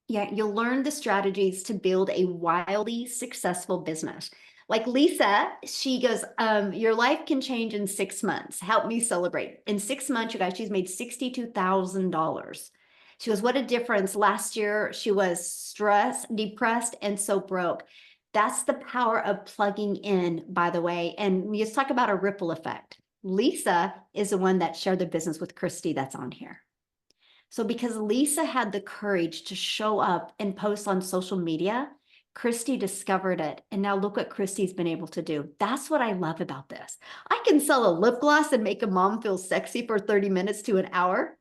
Yeah, you'll learn the strategies to build a wildly successful business. Like Lisa, she goes, your life can change in 6 months. Help me celebrate. In 6 months, you guys, she's made $62,000. She goes, what a difference. Last year, she was stressed, depressed, and so broke. That's the power of plugging in, by the way. And we just talk about a ripple effect. Lisa is the one that shared the business with Christy that's on here. So because Lisa had the courage to show up and post on social media, Christy discovered it. And now look what Christy's been able to do. That's what I love about this. I can sell a lip gloss and make a mom feel sexy for 30 minutes to an hour.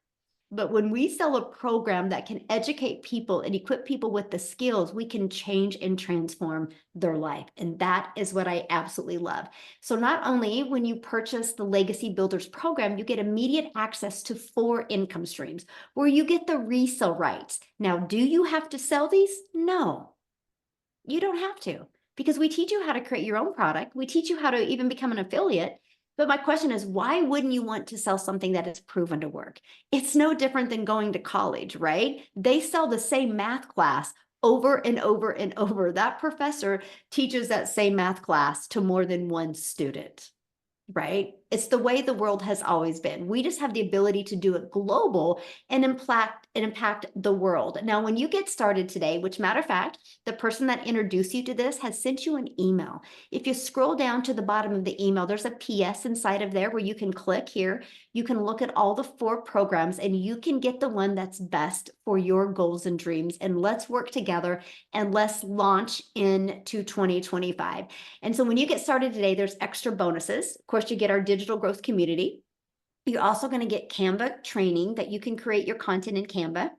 But when we sell a program that can educate people and equip people with the skills, we can change and transform their life. And that is what I absolutely love. So not only when you purchase the Legacy Builders program, you get immediate access to 4 income streams where you get the resale rights. Now, do you have to sell these? No, you don't have to, because we teach you how to create your own product. We teach you how to even become an affiliate. But my question is, why wouldn't you want to sell something that is proven to work? It's no different than going to college, right? They sell the same math class over and over and over. That professor teaches that same math class to more than one student, right? It's the way the world has always been. We just have the ability to do it global and impact the world. Now, when you get started today, which matter of fact, the person that introduced you to this has sent you an email. If you scroll down to the bottom of the email, there's a PS inside of there where you can click here. You can look at all the 4 programs and you can get the one that's best for your goals and dreams. And let's work together and let's launch into 2025. And so when you get started today, there's extra bonuses. Of course, you get our digital growth community. You're also going to get Canva training that you can create your content in Canva.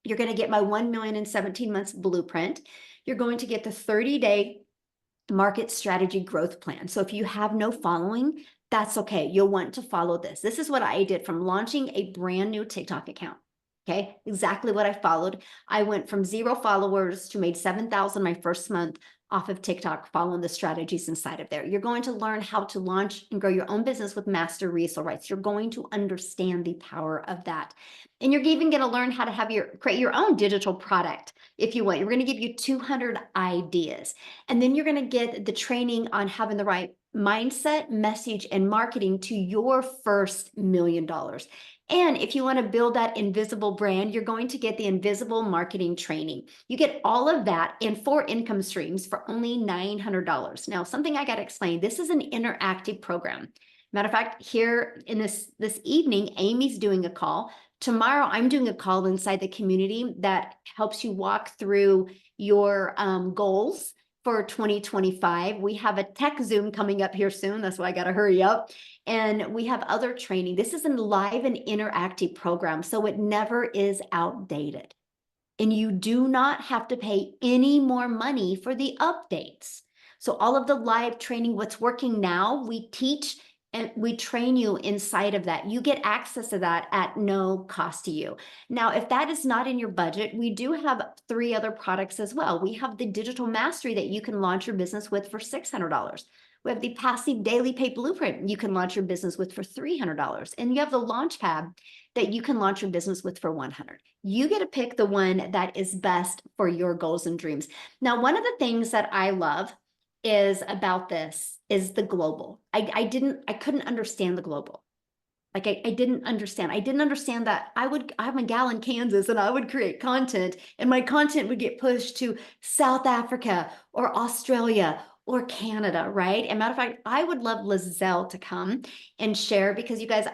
You're going to get my 1 million in 17 months blueprint. You're going to get the 30-day market strategy growth plan. So if you have no following, that's okay. You'll want to follow this. This is what I did from launching a brand new TikTok account. Okay, exactly what I followed. I went from 0 followers to made 7,000 my first month off of TikTok, following the strategies inside of there. You're going to learn how to launch and grow your own business with master resale rights. You're going to understand the power of that. And you're even going to learn how to create your own digital product if you want. We're going to give you 200 ideas. And then you're going to get the training on having the right mindset, message, and marketing to your first $1 million. And if you want to build that invisible brand, you're going to get the invisible marketing training. You get all of that in 4 income streams for only $900. Now, something I got to explain, this is an interactive program. Matter of fact, here in this evening, Amy's doing a call. Tomorrow, I'm doing a call inside the community that helps you walk through your goals for 2025. We have a tech Zoom coming up here soon. That's why I got to hurry up. And we have other training. This is a live and interactive program, so it never is outdated. And you do not have to pay any more money for the updates. So all of the live training, what's working now, we teach and we train you inside of that. You get access to that at no cost to you. Now, if that is not in your budget, we do have 3 other products as well. We have the digital mastery that you can launch your business with for $600. We have the passive daily pay blueprint you can launch your business with for $300. And you have the launch pad that you can launch your business with for $100. You get to pick the one that is best for your goals and dreams. Now, one of the things that I love is about this is the global. I couldn't understand the global. Like I didn't understand. I didn't understand that I'm a gal in Kansas and I would create content and my content would get pushed to South Africa or Australia or Canada, right? And matter of fact, I would love Lizelle to come and share, because you guys,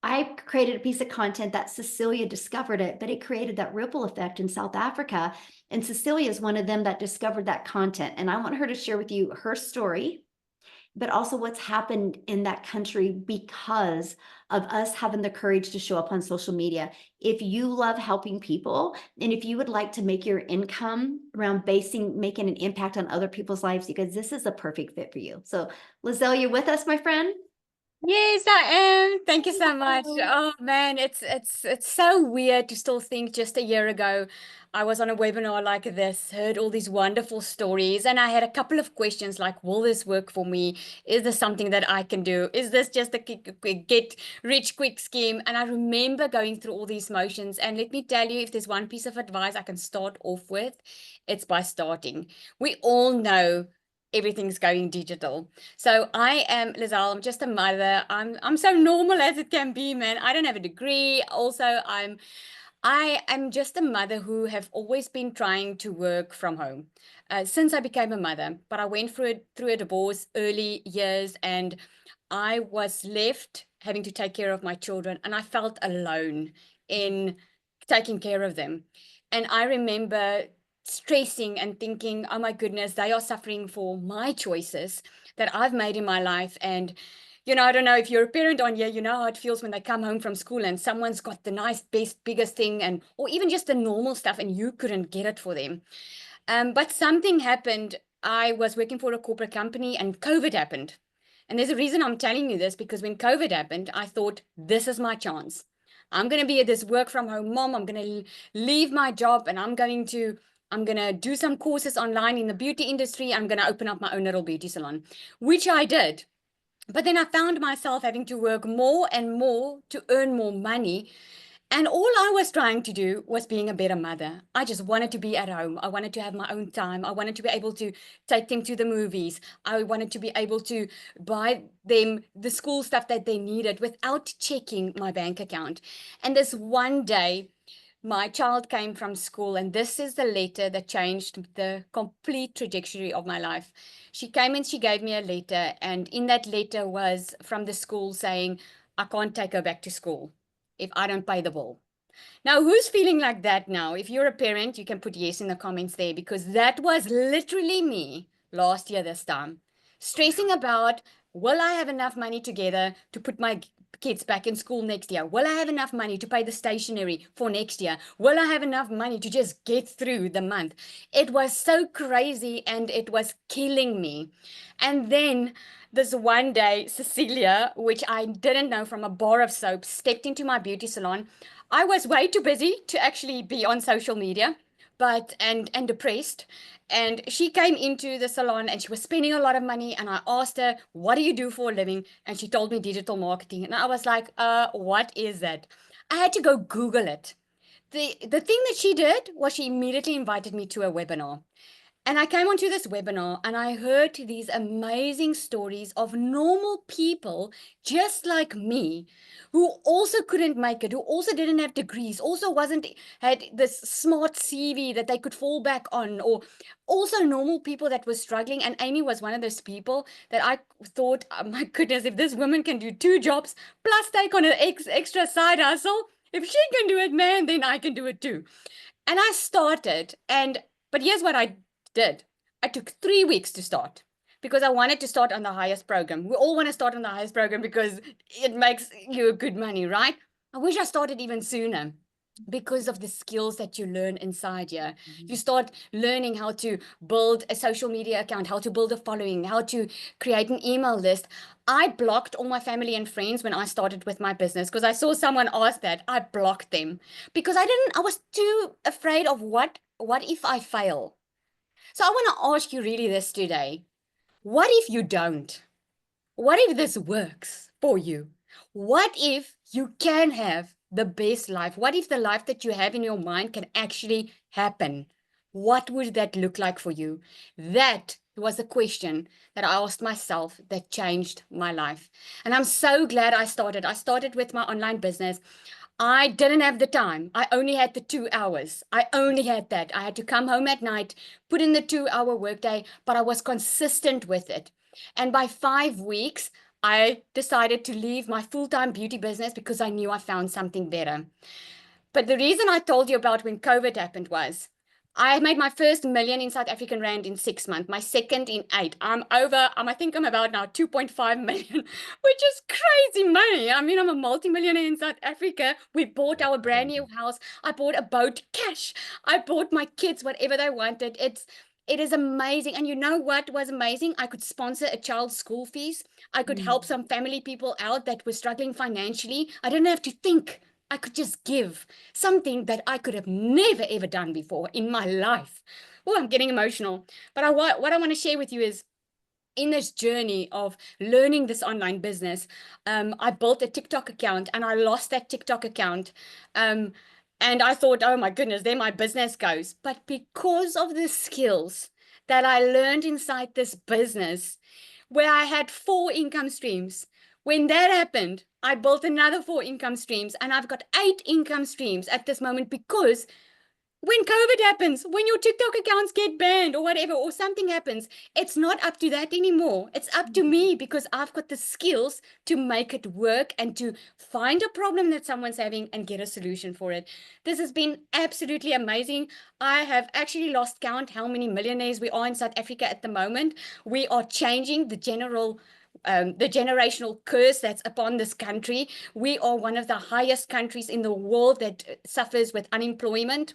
I created a piece of content that Cecilia discovered it, but it created that ripple effect in South Africa. And Cecilia is one of them that discovered that content. And I want her to share with you her story, but also what's happened in that country because of us having the courage to show up on social media. If you love helping people, and if you would like to make your income around making an impact on other people's lives, because this is a perfect fit for you. So Lizelle, you're with us, my friend? Yes, I am. Thank you so much. Oh man, it's so weird to still think just a year ago I was on a webinar like this, heard all these wonderful stories, and I had a couple of questions like, will this work for me? Is this something that I can do? Is this just a get rich quick scheme? And I remember going through all these motions, and let me tell you, if there's one piece of advice I can start off with, it's by starting. We all know everything's going digital. So I am Lizelle. I'm just a mother. I'm so normal as it can be, man. I don't have a degree. Also, I am just a mother who have always been trying to work from home since I became a mother. But I went through a divorce early years, and I was left having to take care of my children, and I felt alone in taking care of them. And I remember stressing and thinking, oh my goodness, they are suffering for my choices that I've made in my life. And you know, I don't know if you're a parent on here, you know how it feels when they come home from school and someone's got the nice, best, biggest thing, and or even just the normal stuff, and you couldn't get it for them. But something happened. I was working for a corporate company and COVID happened. And there's a reason I'm telling you this, because when COVID happened, I thought, this is my chance. I'm going to be this work from home mom. I'm going to leave my job, and I'm going to do some courses online in the beauty industry. I'm going to open up my own little beauty salon, which I did. But then I found myself having to work more and more to earn more money. And all I was trying to do was being a better mother. I just wanted to be at home. I wanted to have my own time. I wanted to be able to take them to the movies. I wanted to be able to buy them the school stuff that they needed without checking my bank account. And this one day, my child came from school, and this is the letter that changed the complete trajectory of my life. She came and she gave me a letter, and in that letter was from the school saying, I can't take her back to school if I don't pay the bill. Now, who's feeling like that now? If you're a parent, you can put yes in the comments there, because that was literally me last year this time, stressing about, will I have enough money together to put my kids back in school next year? Will I have enough money to pay the stationery for next year? Will I have enough money to just get through the month? It was so crazy and it was killing me. And then this one day, Cecilia, which I didn't know from a bar of soap, stepped into my beauty salon. I was way too busy to actually be on social media, but and depressed. And she came into the salon and she was spending a lot of money. And I asked her, what do you do for a living? And she told me digital marketing. And I was like, what is that? I had to go Google it. The thing that she did was she immediately invited me to a webinar. And I came onto this webinar and I heard these amazing stories of normal people just like me who also couldn't make it, who also didn't have degrees, also had this smart CV that they could fall back on, or also normal people that were struggling. And Amy was one of those people that I thought, oh my goodness, if this woman can do 2 jobs plus take on an extra side hustle, if she can do it, man, then I can do it too. And I started, but here's what I did. I took 3 weeks to start because I wanted to start on the highest program. We all want to start on the highest program because it makes you good money, right? I wish I started even sooner because of the skills that you learn inside here. You start learning how to build a social media account, how to build a following, how to create an email list. I blocked all my family and friends when I started with my business because I saw someone ask that. I blocked them because I was too afraid of what if I fail? So I want to ask you really this today. What if you don't? What if this works for you? What if you can have the best life? What if the life that you have in your mind can actually happen? What would that look like for you? That was a question that I asked myself that changed my life. And I'm so glad I started. I started with my online business. I didn't have the time. I only had the 2 hours. I only had that. I had to come home at night, put in the 2-hour workday, but I was consistent with it. And by 5 weeks, I decided to leave my full-time beauty business because I knew I found something better. But the reason I told you about when COVID happened was I made my first million in South African rand in 6 months, my second in 8. I think I'm about now 2.5 million, which is crazy money. I mean, I'm a multimillionaire in South Africa. We bought our brand new house. I bought a boat cash. I bought my kids whatever they wanted. It is amazing. And you know what was amazing? I could sponsor a child's school fees. I could help some family people out that were struggling financially. I didn't have to think. I could just give something that I could have never, ever done before in my life. Oh, I'm getting emotional. But what I want to share with you is in this journey of learning this online business, I built a TikTok account and I lost that TikTok account. And I thought, oh my goodness, there my business goes. But because of the skills that I learned inside this business, where I had 4 income streams, when that happened, I built another 4 income streams and I've got 8 income streams at this moment because when COVID happens, when your TikTok accounts get banned or whatever, or something happens, it's not up to that anymore. It's up to me because I've got the skills to make it work and to find a problem that someone's having and get a solution for it. This has been absolutely amazing. I have actually lost count how many millionaires we are in South Africa at the moment. We are changing the generational curse that's upon this country. We are one of the highest countries in the world that suffers with unemployment.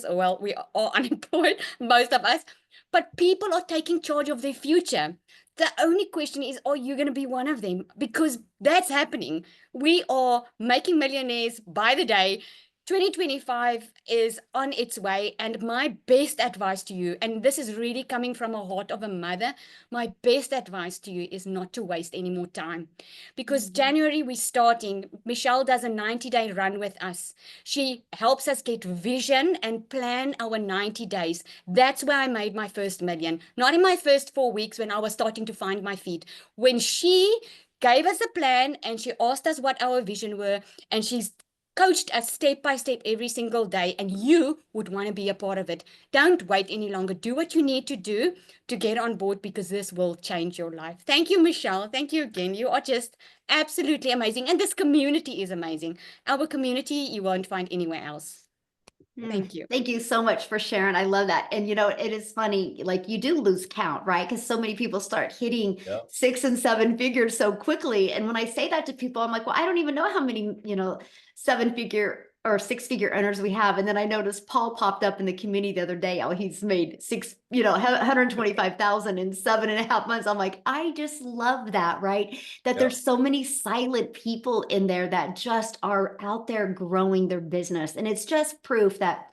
Well, we are unemployed, most of us, but people are taking charge of their future. The only question is, are you going to be one of them? Because that's happening. We are making millionaires by the day. 2025 is on its way, and my best advice to you, and this is really coming from a heart of a mother, my best advice to you is not to waste any more time, because January we're starting. Michelle does a 90-day run with us. She helps us get vision and plan our 90 days. That's where I made my first million, not in my first 4 weeks when I was starting to find my feet. When she gave us a plan and she asked us what our vision were, and she's coached us step by step every single day, and you would want to be a part of it. Don't wait any longer. Do what you need to do to get on board, because this will change your life. Thank you, Michelle. Thank you again. You are just absolutely amazing. And this community is amazing. Our community you won't find anywhere else. Thank you. Thank you so much for sharing. I love that. And you know, it is funny, like you do lose count, right? Because so many people start hitting Yep. 6 and 7 figures so quickly. And when I say that to people, I'm like, well, I don't even know how many, 7-figure or 6-figure earners we have. And then I noticed Paul popped up in the community the other day. How he's made 125,000 in 7.5 months. I'm like, I just love that, right? That Yep. there's so many silent people in there that just are out there growing their business. And it's just proof that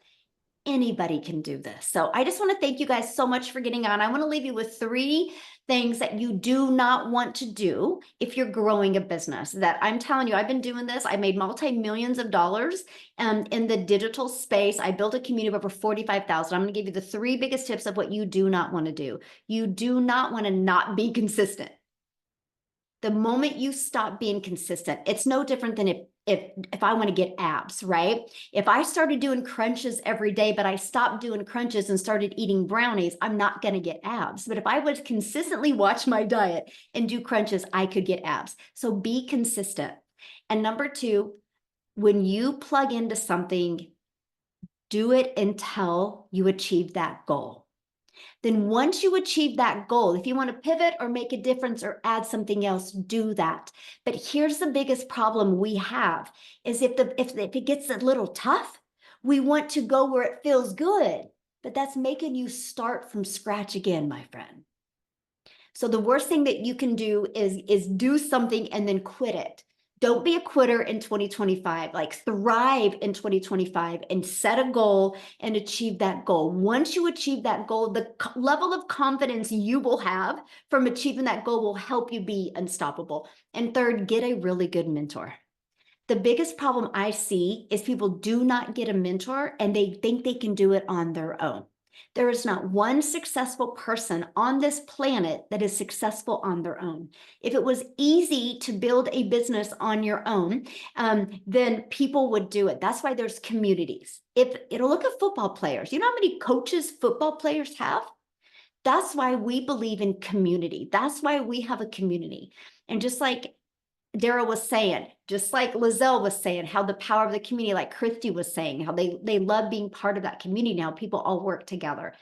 anybody can do this. So I just want to thank you guys so much for getting on. I want to leave you with 3 things that you do not want to do if you're growing a business. That I'm telling you, I've been doing this. I made multi-millions of dollars in the digital space. I built a community of over 45,000. I'm going to give you the 3 biggest tips of what you do not want to do. You do not want to not be consistent. The moment you stop being consistent, it's no different than if I want to get abs, right? If I started doing crunches every day, but I stopped doing crunches and started eating brownies, I'm not going to get abs. But if I would consistently watch my diet and do crunches, I could get abs. So be consistent. And number 2, when you plug into something, do it until you achieve that goal. Then once you achieve that goal, if you want to pivot or make a difference or add something else, do that. But here's the biggest problem we have is if it gets a little tough, we want to go where it feels good, but that's making you start from scratch again, my friend. So the worst thing that you can do is do something and then quit it. Don't be a quitter in 2025, like thrive in 2025 and set a goal and achieve that goal. Once you achieve that goal, the level of confidence you will have from achieving that goal will help you be unstoppable. And 3rd, get a really good mentor. The biggest problem I see is people do not get a mentor and they think they can do it on their own. There is not one successful person on this planet that is successful on their own. If it was easy to build a business on your own, then people would do it. That's why there's communities. Look at football players. You know how many coaches football players have? That's why we believe in community. That's why we have a community. And just like Daryl was saying, just like Lizelle was saying, how the power of the community, like Christy was saying, how they love being part of that community now. People all work together.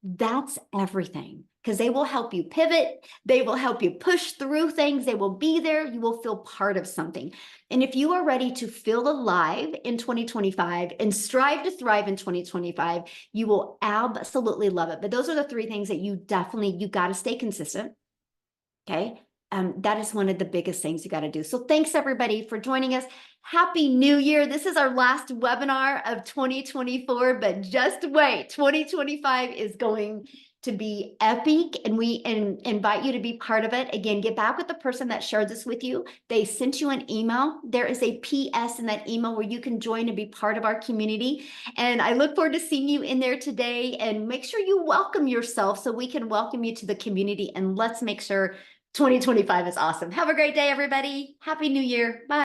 That's everything, because they will help you pivot. They will help you push through things. They will be there. You will feel part of something. And if you are ready to feel alive in 2025 and strive to thrive in 2025, you will absolutely love it. But those are the 3 things that you got to stay consistent. Okay. That is one of the biggest things you got to do. So thanks everybody for joining us. Happy New Year. This is our last webinar of 2024, but just wait, 2025 is going to be epic and we invite you to be part of it. Again, get back with the person that shared this with you. They sent you an email. There is a PS in that email where you can join and be part of our community. And I look forward to seeing you in there today, and make sure you welcome yourself so we can welcome you to the community, and let's make sure 2025 is awesome. Have a great day, everybody. Happy New Year. Bye.